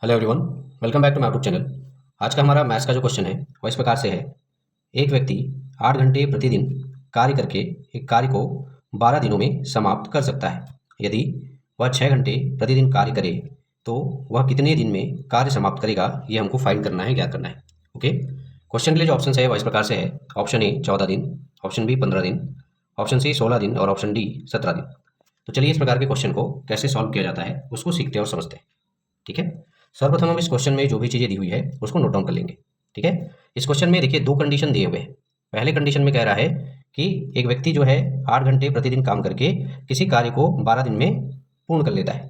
Hello everyone, welcome back to my YouTube channel. आज का हमारा मैथ्स का जो क्वेश्चन है वो इस प्रकार से है। एक व्यक्ति 8 घंटे प्रतिदिन कार्य करके एक कार्य को 12 दिनों में समाप्त कर सकता है। यदि वह 6 घंटे प्रतिदिन कार्य करे तो वह कितने दिन में कार्य समाप्त करेगा, ये हमको फाइंड करना है, ज्ञात करना है। ओके, क्वेश्चन के लिए जो ऑप्शन है वह इस प्रकार से है। ऑप्शन ए 14 दिन, ऑप्शन बी 15 दिन, ऑप्शन सी 16 दिन और ऑप्शन डी 17 दिन। तो चलिए इस प्रकार के क्वेश्चन को कैसे सॉल्व किया जाता है उसको सीखते हैं और समझते हैं। ठीक है, सर्वप्रथम हम इस क्वेश्चन में जो भी चीज़ें दी हुई है उसको नोट डाउन कर लेंगे। ठीक है, इस क्वेश्चन में देखिए दो कंडीशन दिए हुए हैं। पहले कंडीशन में कह रहा है कि एक व्यक्ति जो है 8 घंटे प्रतिदिन काम करके किसी कार्य को 12 दिन में पूर्ण कर लेता है।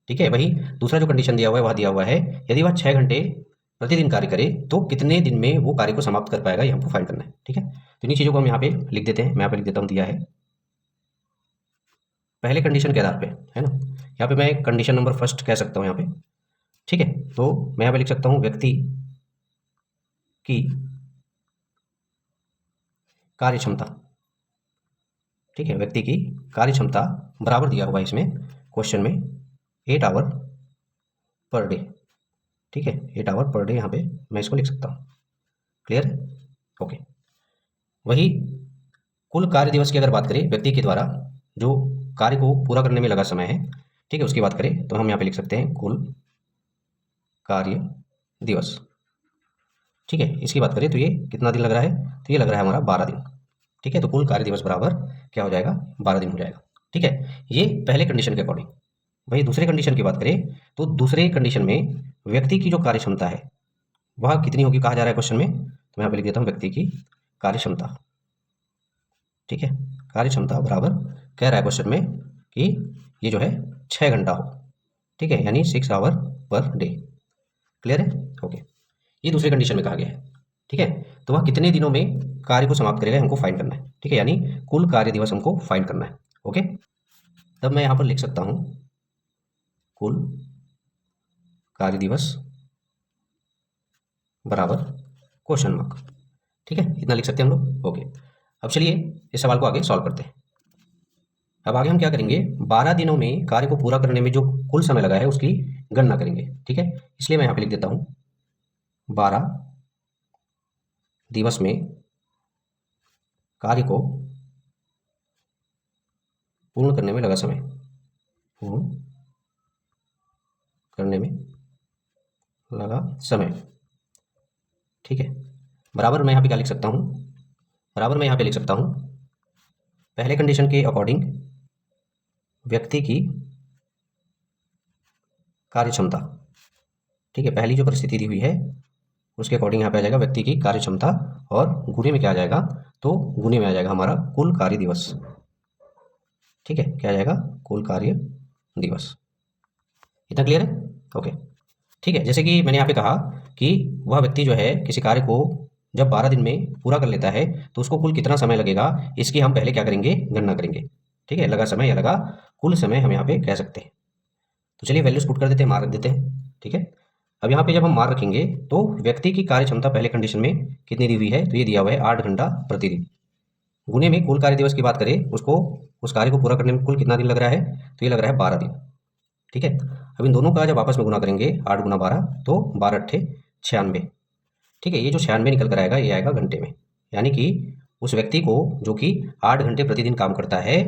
ठीक है, वही दूसरा जो कंडीशन दिया हुआ है वह दिया हुआ है यदि वह 6 घंटे प्रतिदिन कार्य करे तो कितने दिन में वो कार्य को समाप्त कर पाएगा, ये हमको फाइंड करना है। ठीक है, तो इन्हीं चीज़ों को हम यहाँ पे लिख देते हैं। मैं यहाँ पे लिख देता हूँ, दिया है पहले कंडीशन के आधार पे, है ना। यहाँ पे मैं कंडीशन नंबर फर्स्ट कह सकता हूँ यहाँ पे। ठीक है, तो मैं यहाँ पे लिख सकता हूँ व्यक्ति की कार्य क्षमता। ठीक है, व्यक्ति की कार्य क्षमता बराबर दिया हुआ है इसमें क्वेश्चन में 8 आवर पर डे। ठीक है, 8 आवर पर डे यहाँ पे मैं इसको लिख सकता हूँ। क्लियर है? ओके, वही कुल कार्य दिवस की अगर बात करें, व्यक्ति के द्वारा जो कार्य को पूरा करने में लगा समय है, ठीक है, उसकी बात करें तो हम यहाँ पे लिख सकते हैं कुल कार्य दिवस। ठीक है, इसकी बात करें तो ये कितना दिन लग रहा है, तो ये लग रहा है हमारा 12 दिन। ठीक है, तो कुल कार्य दिवस बराबर क्या हो जाएगा, 12 दिन हो जाएगा। ठीक है, ये पहले कंडीशन के अकॉर्डिंग। वही दूसरे कंडीशन की बात करें तो दूसरे कंडीशन में व्यक्ति की जो कार्य क्षमता है वह कितनी होगी कहा जा रहा है क्वेश्चन में, तो मैं यहाँ पे लिख देता हूँ व्यक्ति की कार्य क्षमता। ठीक है, कार्य क्षमता बराबर कह रहा है क्वेश्चन में कि ये जो है 6 घंटा हो। ठीक है, यानी 6 आवर पर डे। क्लियर है? ओके, ये दूसरे कंडीशन में कहा गया है। ठीक है, तो वह कितने दिनों में कार्य को समाप्त करेगा हमको फाइंड करना है। ठीक है, यानी कुल कार्य दिवस हमको फाइंड करना है। ओके, तब मैं यहाँ पर लिख सकता हूँ कुल कार्य दिवस बराबर क्वेश्चन मार्क। ठीक है, इतना लिख सकते हैं हम लोग। ओके, अब चलिए इस सवाल को आगे सॉल्व करते हैं। अब आगे हम क्या करेंगे, 12 दिनों में कार्य को पूरा करने में जो कुल समय लगा है उसकी गणना करेंगे। ठीक है, इसलिए मैं यहाँ पे लिख देता हूँ 12 दिवस में कार्य को पूर्ण करने में लगा समय, पूर्ण करने में लगा समय। ठीक है, बराबर मैं यहाँ पे क्या लिख सकता हूँ, बराबर मैं यहाँ पे लिख सकता हूँ पहले कंडीशन के अकॉर्डिंग व्यक्ति की कार्य क्षमता। ठीक है, पहली जो परिस्थिति दी हुई है उसके अकॉर्डिंग यहाँ पे आ जाएगा व्यक्ति की कार्य क्षमता और गुणे में क्या आ जाएगा, तो गुणे में आ जाएगा हमारा कुल कार्य दिवस। ठीक है, क्या आ जाएगा, कुल कार्य दिवस। इतना क्लियर है? ओके, ठीक है, जैसे कि मैंने यहाँ पे कहा कि वह व्यक्ति जो है किसी कार्य को जब 12 दिन में पूरा कर लेता है तो उसको कुल कितना समय लगेगा, इसकी हम पहले क्या करेंगे, गणना करेंगे। ठीक है, लगा समय या लगा कुल समय हम यहाँ पे कह सकते हैं। तो चलिए वैल्यूज पुट कर देते हैं, मान रख देते हैं। ठीक है, अब यहाँ पे जब हम मान रखेंगे तो व्यक्ति की कार्य क्षमता पहले कंडीशन में कितनी दी हुई है, तो ये दिया हुआ है 8 घंटा प्रतिदिन। गुने में कुल कार्य दिवस की बात करें, उसको उस कार्य को पूरा करने में कुल कितना दिन लग रहा है, तो ये लग रहा है 12 दिन। ठीक है, अब इन दोनों का जब आपस में गुना करेंगे 8 गुना 12 तो 12 अट्ठे 96। ठीक है, ये जो 96 निकल कर आएगा ये आएगा घंटे में। यानी कि उस व्यक्ति को जो कि 8 घंटे प्रतिदिन काम करता है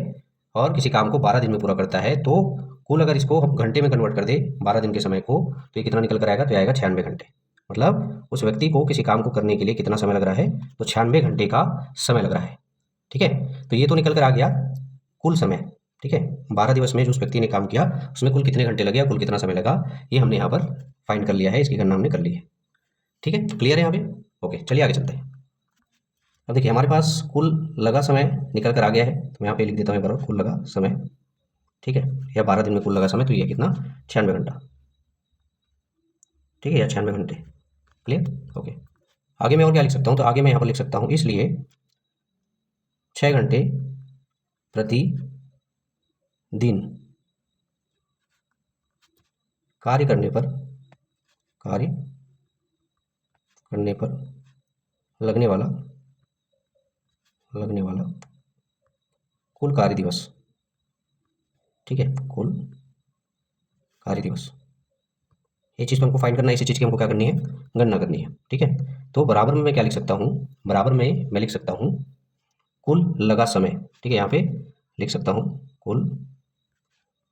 और किसी काम को 12 दिन में पूरा करता है, तो कुल अगर इसको हम घंटे में कन्वर्ट कर दे 12 दिन के समय को, तो ये कितना निकल कर आएगा, तो आएगा 96 घंटे। मतलब उस व्यक्ति को किसी काम को करने के लिए कितना समय लग रहा है, तो 96 घंटे का समय लग रहा है। ठीक है, तो ये तो निकल कर आ गया कुल समय। ठीक है, 12 दिवस में जो उस व्यक्ति ने काम किया उसमें कुल कितने घंटे लगे, कुल कितना समय लगा, ये हमने यहाँ पर फाइंड कर लिया है, इसकी गणना हमने कर ली है। ठीक है, क्लियर है यहाँ पे? ओके, चलिए आगे चलते हैं। अब देखिए हमारे पास कुल लगा समय निकल कर आ गया है, तो मैं यहाँ पे लिख देता हूँ एक बार और, कुल लगा समय। ठीक है, या 12 दिन में कुल लगा समय, तो ये कितना, 96 घंटा। ठीक है, या 96 घंटे। क्लियर? ओके, आगे मैं और क्या लिख सकता हूँ, तो आगे मैं यहाँ पर लिख सकता हूँ इसलिए 6 घंटे प्रति दिन कार्य करने पर, कार्य करने पर लगने वाला, लगने वाला कुल कार्य दिवस। ठीक है, कुल कार्य दिवस ये चीज़ तो हमको फाइंड करना है, इसी चीज़ की हमको क्या करनी है, गणना करनी है। ठीक है, तो बराबर में मैं क्या लिख सकता हूँ, बराबर में मैं लिख सकता हूँ कुल लगा समय। ठीक है, यहाँ पे लिख सकता हूँ कुल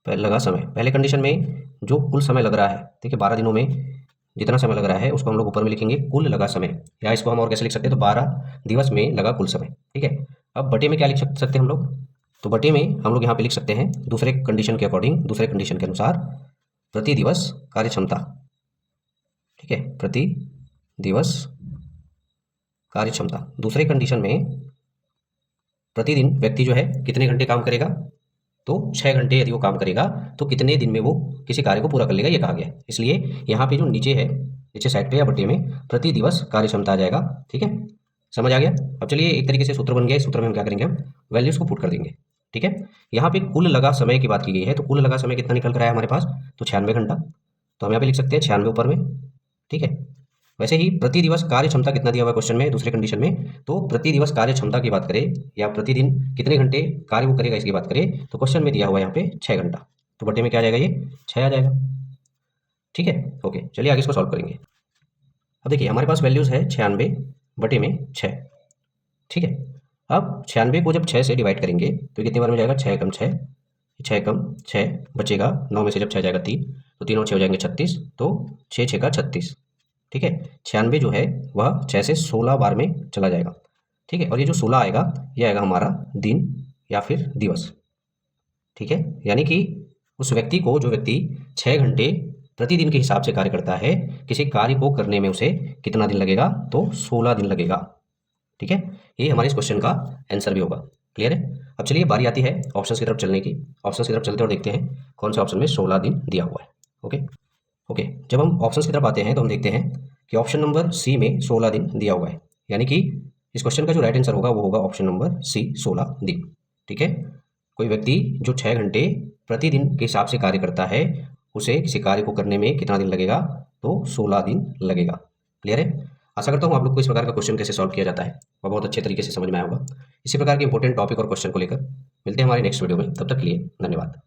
लगा समय। पहले कंडीशन में जो कुल समय लग रहा है, ठीक है, 12 दिनों में जितना समय लग रहा है उसको हम लोग ऊपर में लिखेंगे कुल लगा समय, या इसको हम और कैसे लिख सकते हैं, तो 12 दिवस में लगा कुल समय। ठीक है, अब बटे में क्या लिख सकते हैं हम लोग, तो बटे में हम लोग यहाँ पे लिख सकते हैं दूसरे कंडीशन के अकॉर्डिंग, दूसरे कंडीशन के अनुसार प्रति दिवस कार्य क्षमता। ठीक है, प्रति दिवस कार्य क्षमता। दूसरे कंडीशन में प्रतिदिन व्यक्ति जो है कितने घंटे काम करेगा, तो 6 घंटे यदि वो काम करेगा तो कितने दिन में वो किसी कार्य को पूरा कर लेगा, ये कहा गया। इसलिए यहाँ पे जो नीचे है, नीचे साइड पे या बटे में प्रति दिवस कार्य क्षमता आ जाएगा। ठीक है, समझ आ गया। अब चलिए एक तरीके से सूत्र बन गया, इस सूत्र में हम क्या करेंगे, हम वैल्यूज को पुट कर देंगे। ठीक है, यहाँ पे कुल लगा समय की बात की गई है, तो कुल लगा समय कितना निकल कर आया हमारे पास, तो 96 घंटा। तो हम यहाँ पे लिख सकते हैं 96 ऊपर में। ठीक है, वैसे ही प्रति दिवस कार्य क्षमता कितना दिया हुआ है क्वेश्चन में, दूसरे कंडीशन में, तो प्रति दिवस कार्य क्षमता की बात करें या प्रतिदिन कितने घंटे कार्य वो करेगा इसकी बात करें, तो क्वेश्चन में दिया हुआ है यहाँ पे 6 घंटा। तो बटे में क्या आ जाएगा, ये 6 आ जाएगा। ठीक है, ओके, चलिए आगे इसको सॉल्व करेंगे। अब देखिए हमारे पास वैल्यूज है 96 बटे में 6। ठीक है, अब 96 को जब 6 से डिवाइड करेंगे तो कितनी बार में जाएगा, 6 कम 6, 6 कम 6 बचेगा, 9 में से जब 6 जाएगा 3, तो 3 और 6 हो जाएंगे 36, तो 6 6 का 36। ठीक है, 96 जो है वह 6 से 16 बार में चला जाएगा। ठीक है, और ये जो 16 आएगा ये आएगा हमारा दिन या फिर दिवस। ठीक है, यानी कि उस व्यक्ति को, जो व्यक्ति 6 घंटे प्रतिदिन के हिसाब से कार्य करता है, किसी कार्य को करने में उसे कितना दिन लगेगा, तो 16 दिन लगेगा। ठीक है, ये हमारे इस क्वेश्चन का आंसर भी होगा। क्लियर है। अब चलिए बारी आती है ऑप्शन की तरफ चलने की। ऑप्शन की तरफ चलते और देखते हैं कौन से ऑप्शन में 16 दिन दिया हुआ है। ओके ओके, जब हम ऑप्शन की तरफ आते हैं तो हम देखते हैं कि ऑप्शन नंबर सी में 16 दिन दिया हुआ है, यानी कि इस क्वेश्चन का जो राइट आंसर होगा वो होगा ऑप्शन नंबर सी, 16 दिन। ठीक है, कोई व्यक्ति जो 6 घंटे प्रतिदिन के हिसाब से कार्य करता है, उसे किसी कार्य को करने में कितना दिन लगेगा, तो 16 दिन लगेगा। क्लियर है। आशा करता हूँ आप लोग को इस प्रकार का क्वेश्चन कैसे सॉल्व किया जाता है और बहुत अच्छे तरीके से समझ में आया होगा। इसी प्रकार के इंपॉर्टेंट टॉपिक और क्वेश्चन को लेकर मिलते हैं हमारे नेक्स्ट वीडियो में, तब तक के लिए धन्यवाद।